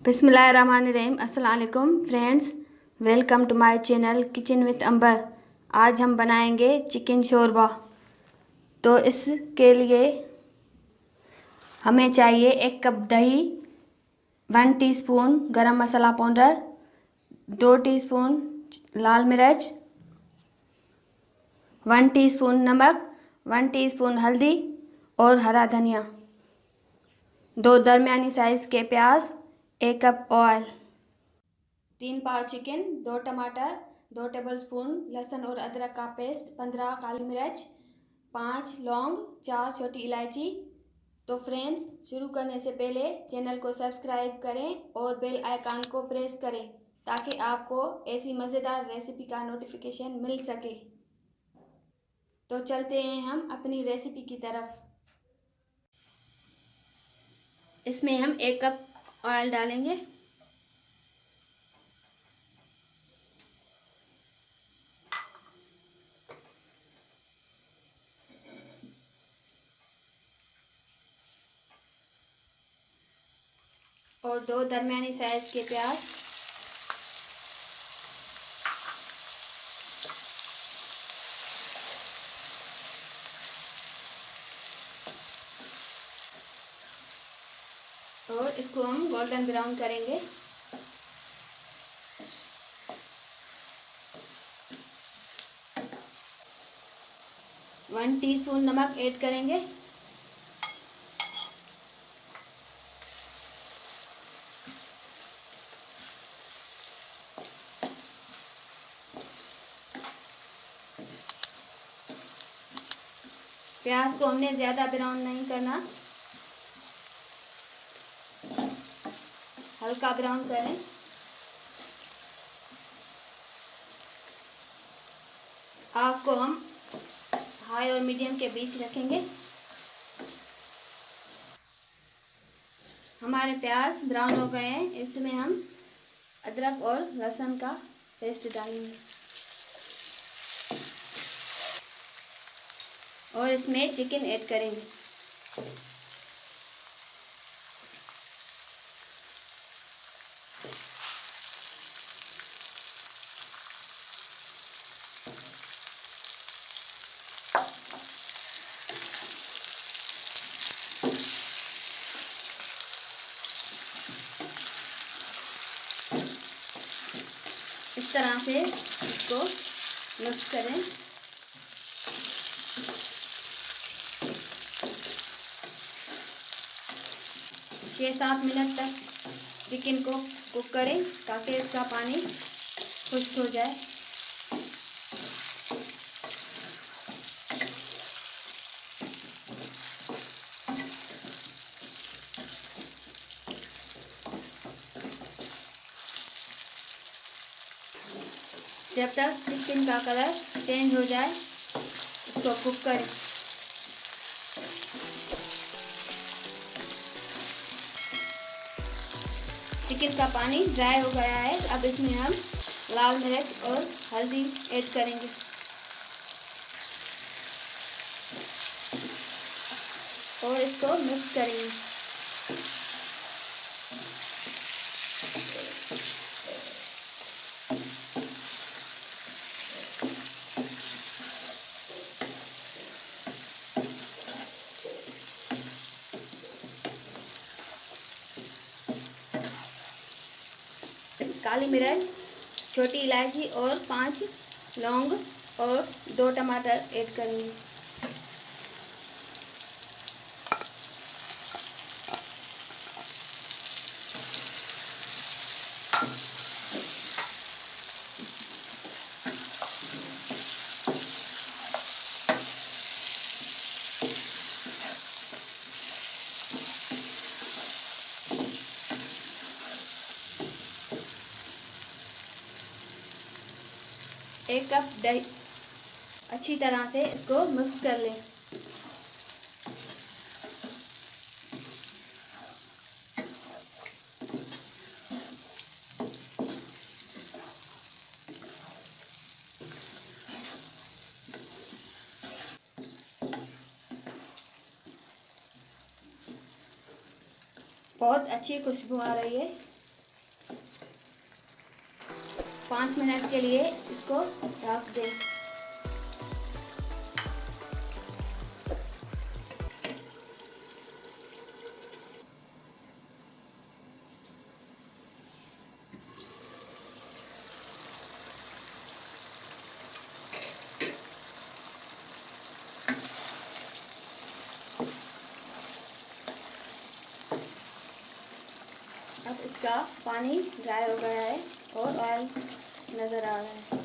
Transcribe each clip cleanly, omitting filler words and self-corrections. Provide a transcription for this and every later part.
बिस्मिल्लाहिर्रहमानिर्रहीम। अस्सलाम वालेकुम friends, welcome to my channel kitchen with Amber. आज हम बनाएंगे चिकन शोरबा। तो इसके लिए हमें चाहिए 1 कप दही, 1 टीस्पून गरम मसाला पाउडर, 2 टीस्पून लाल मिर्च, 1 टीस्पून नमक, 1 टीस्पून हल्दी और हरा धनिया, 2 दरमियानी साइज़ के प्याज, 1 कप ऑयल, 3 पाव चिकन, 2 टमाटर, 2 टेबलस्पून लहसुन और अदरक का पेस्ट, 15 काली मिर्च, 5 लौंग, 4 छोटी इलायची। तो फ्रेंड्स, शुरू करने से पहले चैनल को सब्सक्राइब करें और बेल आइकन को प्रेस करें ताकि आपको ऐसी मज़ेदार रेसिपी का नोटिफिकेशन मिल सके। तो चलते हैं हम अपनी रेसिपी की तरफ। इसमें हम 1 कप ऑयल डालेंगे। और 2 दरमियानी साइज़ के प्याज, और इसको हम गोल्डन ब्राउन करेंगे। वन टीस्पून नमक ऐड करेंगे। प्याज को हमने ज़्यादा ब्राउन नहीं करना, हल्का ब्राउन करें। आग को हम हाई और मीडियम के बीच रखेंगे। हमारे प्याज ब्राउन हो गए हैं। इसमें हम अदरक और लहसुन का पेस्ट डालेंगे और इसमें चिकन ऐड करेंगे। इस तरह से इसको मिक्स करें। छः 7 मिनट तक चिकन को कुक करें ताकि इसका पानी खुश्क हो जाए। जब तक चिकन का कलर चेंज हो जाए इसको कुक करें। चिकन का पानी ड्राई हो गया है। अब इसमें हम लाल मिर्च और हल्दी ऐड करेंगे और इसको मिक्स करेंगे। काली मिर्च, छोटी इलायची और 5 लौंग और 2 टमाटर ऐड करेंगे। एक कप दही, अच्छी तरह से इसको मिक्स कर लें। बहुत अच्छी खुशबू आ रही है। 5 मिनट के लिए इसको ढक दें। अब इसका पानी ड्राई हो गया है और ऑयल नज़र आ रहा है।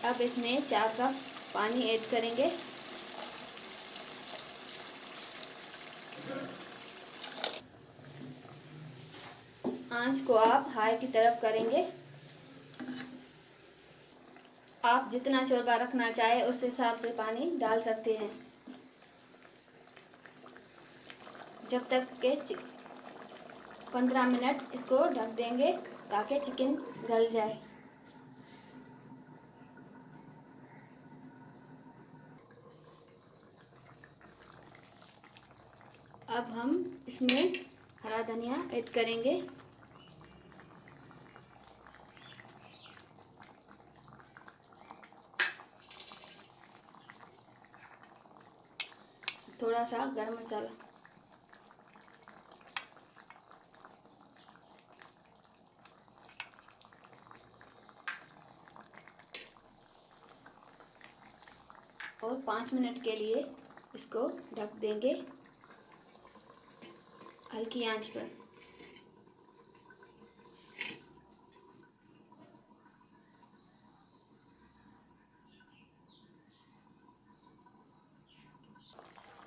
अब इसमें 4 कप पानी ऐड करेंगे। आंच को आप हाई की तरफ करेंगे। आप जितना शोरबा रखना चाहे उस हिसाब से पानी डाल सकते हैं, जब तक के 15 मिनट इसको ढक देंगे ताकि चिकन गल जाए। अब हम इसमें हरा धनिया ऐड करेंगे। थोड़ा सा गरम मसाला, और 5 मिनट के लिए इसको ढक देंगे हल्की आंच पर।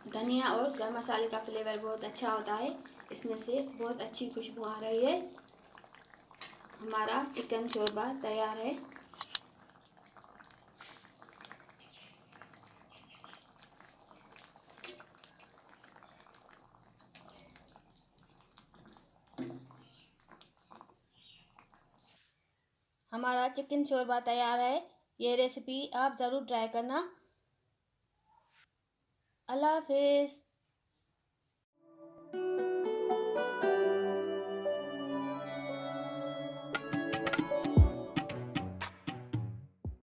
धनिया और गरम मसाले का फ्लेवर बहुत अच्छा होता है, इसमें से बहुत अच्छी खुशबू आ रही है। हमारा चिकन शोरबा तैयार है। हमारा चिकन शोरबा तैयार है। ये रेसिपी आप ज़रूर ट्राई करना। अल्लाह हाफिज़।